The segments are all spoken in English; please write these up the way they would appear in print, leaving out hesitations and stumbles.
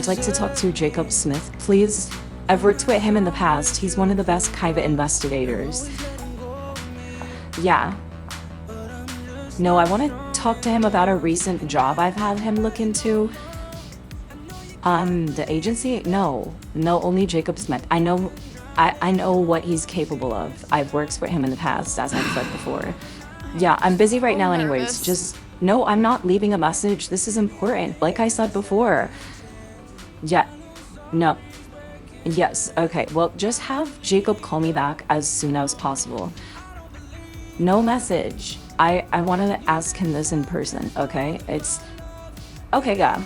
like to talk to Jacob Smith, please. I've worked with him in the past. He's one of the best private investigators. Yeah. No, I want to talk to him about a recent job I've had him look into. The agency? No, only Jacob Smith. I know what he's capable of. I've worked with him in the past, as I've said before. Yeah, I'm busy right now anyways. No, I'm not leaving a message. This is important. Like I said before. Yeah, no. Yes, okay. Well, just have Jacob call me back as soon as possible. No message. I wanted to ask him this in person, okay? Okay, yeah.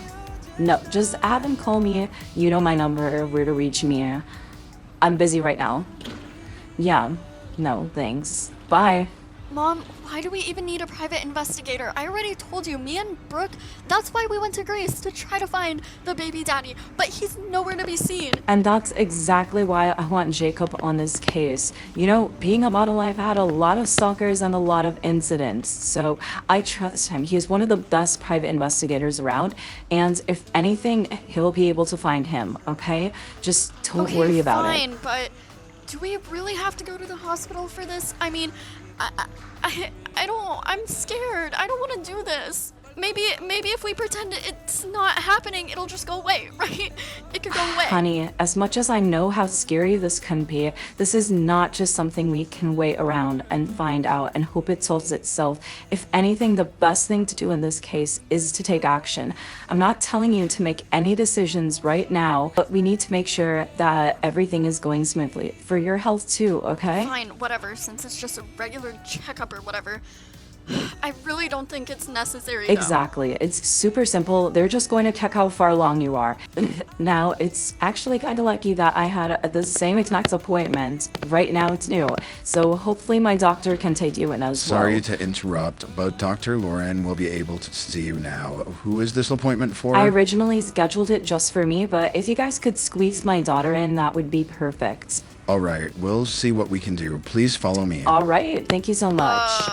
No, just have him call me. You know my number, where to reach me. I'm busy right now. Yeah, no, thanks. Bye. Mom, why do we even need a private investigator? I already told you, me and Brooke, that's why we went to Grace, to try to find the baby daddy, but he's nowhere to be seen. And that's exactly why I want Jacob on this case. You know, being a model, I've had a lot of stalkers and a lot of incidents, so I trust him. He is one of the best private investigators around, and if anything, he'll be able to find him, okay? Just don't worry about it. Fine, but do we really have to go to the hospital for this? I mean, I'm scared. I don't want to do this. Maybe if we pretend it's not happening, it'll just go away, right? It could go away. Honey, as much as I know how scary this can be, this is not just something we can wait around and find out and hope it solves itself. If anything, the best thing to do in this case is to take action. I'm not telling you to make any decisions right now, but we need to make sure that everything is going smoothly. For your health too, okay? Fine, whatever, since it's just a regular checkup or whatever. I really don't think it's necessary, though. Exactly. It's super simple. They're just going to check how far along you are. Now, it's actually kind of lucky that I had the same exact appointment. Right now, it's new. So hopefully my doctor can take you in as well. Sorry to interrupt, but Dr. Lauren will be able to see you now. Who is this appointment for? I originally scheduled it just for me, but if you guys could squeeze my daughter in, that would be perfect. All right. We'll see what we can do. Please follow me. All right. Thank you so much.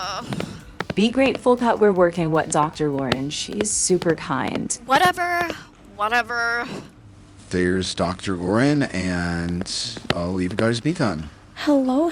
Be grateful that we're working with Dr. Lauren. She's super kind. Whatever. There's Dr. Lauren, and I'll leave you guys be then. Hello,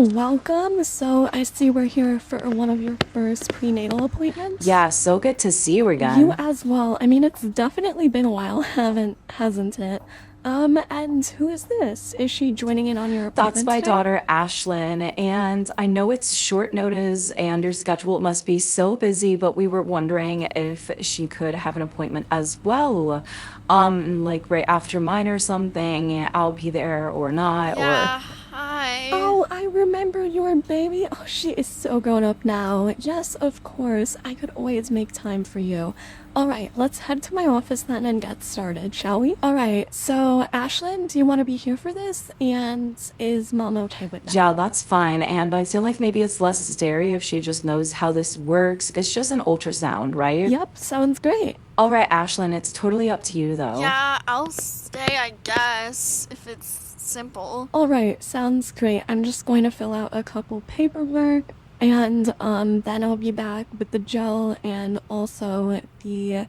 welcome. So I see we're here for one of your first prenatal appointments. Yeah, so good to see you again. You as well. I mean, it's definitely been a while, hasn't it? And who is this? Is she joining in on your appointment That's my today? daughter, Ashlyn, and I know it's short notice and your schedule must be so busy, but we were wondering if she could have an appointment as well. Like right after mine or something. I'll be there or not, Yeah, hi. Oh, I remember your baby. Oh, she is so grown up now. Yes, of course. I could always make time for you. All right, let's head to my office then and get started, shall we? All right, so Ashlyn, do you want to be here for this? And is Mom okay with that? Yeah, that's fine. And I feel like maybe it's less scary if she just knows how this works. It's just an ultrasound, right? Yep, sounds great. All right, Ashlyn, it's totally up to you, though. Yeah, I'll stay, I guess, if it's simple. All right, sounds great. I'm just going to fill out a couple paperwork. And then I'll be back with the gel and also the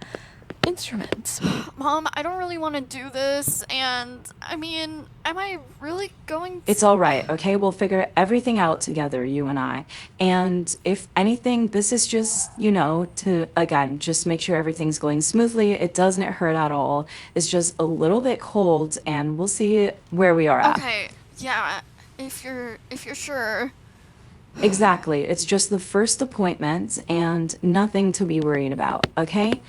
instruments. Mom, I don't really want to do this, and I mean, am I really going to... It's all right, okay? We'll figure everything out together, you and I. And if anything, this is just, you know, to, again, just make sure everything's going smoothly. It doesn't hurt at all. It's just a little bit cold, and we'll see where we are at. Okay, yeah, if you're sure. Exactly. It's just the first appointment and nothing to be worried about, okay?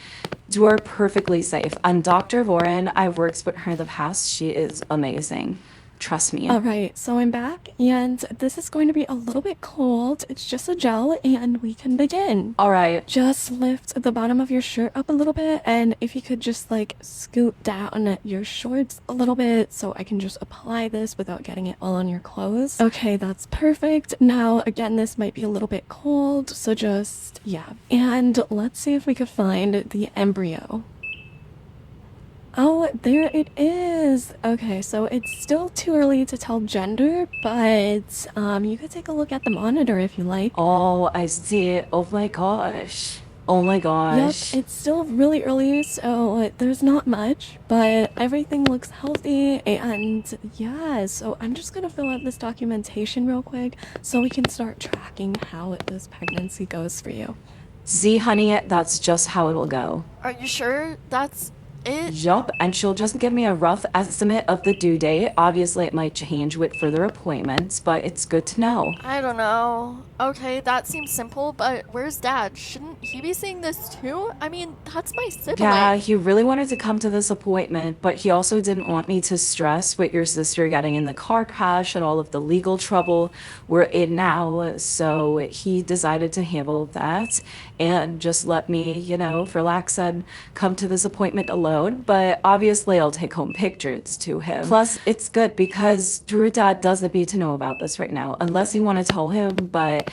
You are perfectly safe. And Dr. Lauren, I've worked with her in the past. She is amazing. Trust me. All right, so I'm back, and this is going to be a little bit cold. It's just a gel, and we can begin. All right. Just lift the bottom of your shirt up a little bit, and if you could just, like, scoot down your shorts a little bit so I can just apply this without getting it all on your clothes. Okay, that's perfect. Now, again, this might be a little bit cold, so just, yeah. And let's see if we could find the embryo. Oh, there it is. Okay, so it's still too early to tell gender, but you could take a look at the monitor if you like. Oh, I see it. Oh my gosh. Oh my Yep, gosh. it's still really early, so there's not much, but everything looks healthy, and yeah, so I'm just gonna fill out this documentation real quick so we can start tracking how this pregnancy goes for you. See, honey, that's just how it'll go. Are you sure that's it? Yup, and she'll just give me a rough estimate of the due date. Obviously, it might change with further appointments, but it's good to know. I don't know. Okay, that seems simple, but where's Dad? Shouldn't he be seeing this too? I mean, that's my sibling. Yeah, he really wanted to come to this appointment, but he also didn't want me to stress with your sister getting in the car crash and all of the legal trouble we're in now. So he decided to handle that and just let me, for lax said, come to this appointment alone. But obviously, I'll take home pictures to him. Plus, it's good because your dad doesn't need to know about this right now, unless you want to tell him, but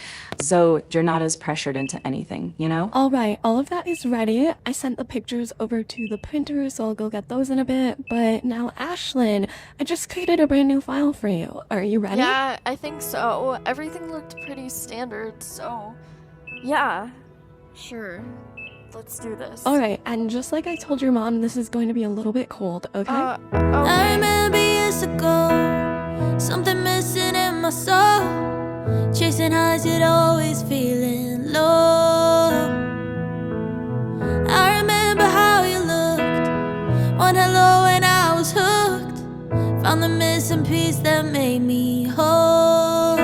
so you're not as pressured into anything, All right, all of that is ready. I sent the pictures over to the printer, so I'll go get those in a bit. But now, Ashlyn, I just created a brand new file for you. Are you ready? Yeah, I think so. Everything looked pretty standard, so yeah, sure. Let's do this. All right, and just like I told your mom, this is going to be a little bit cold, okay? I Okay. remember years ago, something missing in my soul. Chasing highs, yet always feeling low. I remember how you looked, one hello and I was hooked. Found the missing piece that made me whole.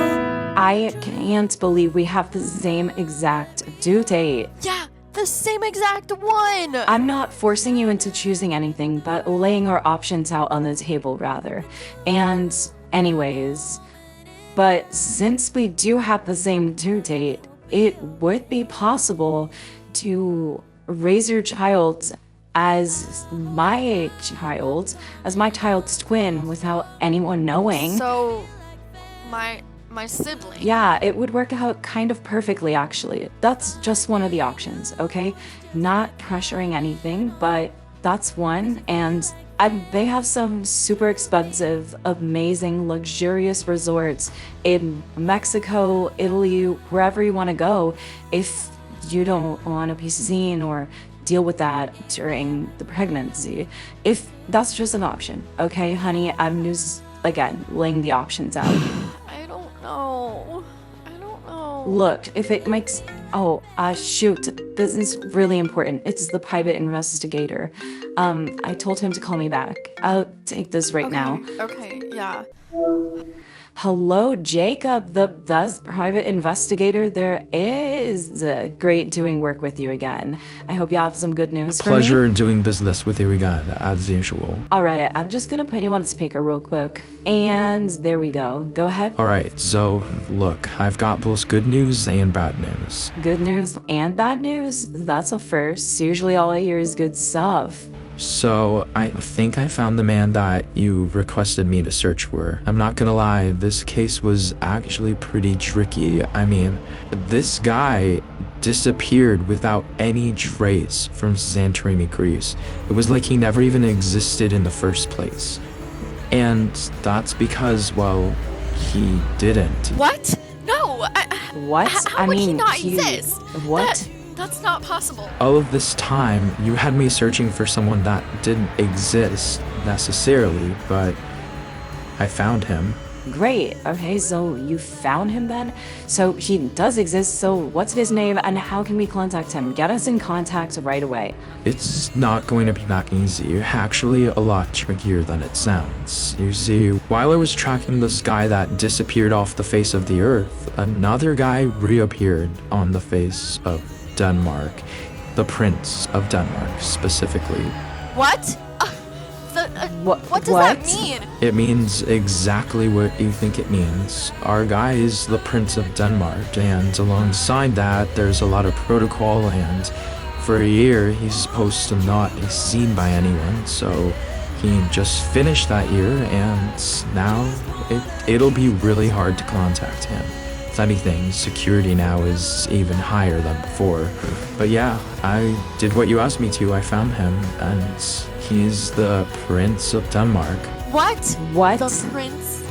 I can't believe we have the same exact due date. Yeah, the same exact one! I'm not forcing you into choosing anything, but laying our options out on the table, rather. And, anyways, but since we do have the same due date, it would be possible to raise your child as my child's twin without anyone knowing. So, my sibling. Yeah, it would work out kind of perfectly, actually. That's just one of the options, okay? Not pressuring anything, but that's one. And they have some super expensive, amazing, luxurious resorts in Mexico, Italy, wherever you want to go. If you don't want to be seen or deal with that during the pregnancy, if that's just an option, okay, honey? I'm just, again, laying the options out. I don't know. Look, if it makes... Oh, shoot. This is really important. It's the private investigator. I told him to call me back. I'll take this right now. Okay, yeah. Hello, Jacob, the best private investigator there is. Great doing work with you again. I hope you have some good news for me. Pleasure doing business with you again, as usual. All right, I'm just gonna put you on speaker real quick. And there we go. Go ahead. Alright, so, look, I've got both good news and bad news. Good news and bad news? That's a first. Usually all I hear is good stuff. So, I think I found the man that you requested me to search for. I'm not gonna lie, this case was actually pretty tricky. I mean, this guy disappeared without any trace from Santorini, Greece. It was like he never even existed in the first place. And that's because, well, he didn't. What? No! What? How would he not exist? What? That's not possible. All of this time, you had me searching for someone that didn't exist necessarily, but I found him. Great. Okay, so you found him then? So he does exist, so what's his name and how can we contact him? Get us in contact right away. It's not going to be that easy, actually a lot trickier than it sounds. You see, while I was tracking this guy that disappeared off the face of the earth, another guy reappeared on the face of Denmark. The Prince of Denmark, specifically. What? What does that mean? It means exactly what you think it means. Our guy is the Prince of Denmark, and alongside that, there's a lot of protocol, and for a year, he's supposed to not be seen by anyone, so he just finished that year, and now it'll be really hard to contact him. If anything, security now is even higher than before. But yeah, I did what you asked me to. I found him, and he's the Prince of Denmark. What? What? The Prince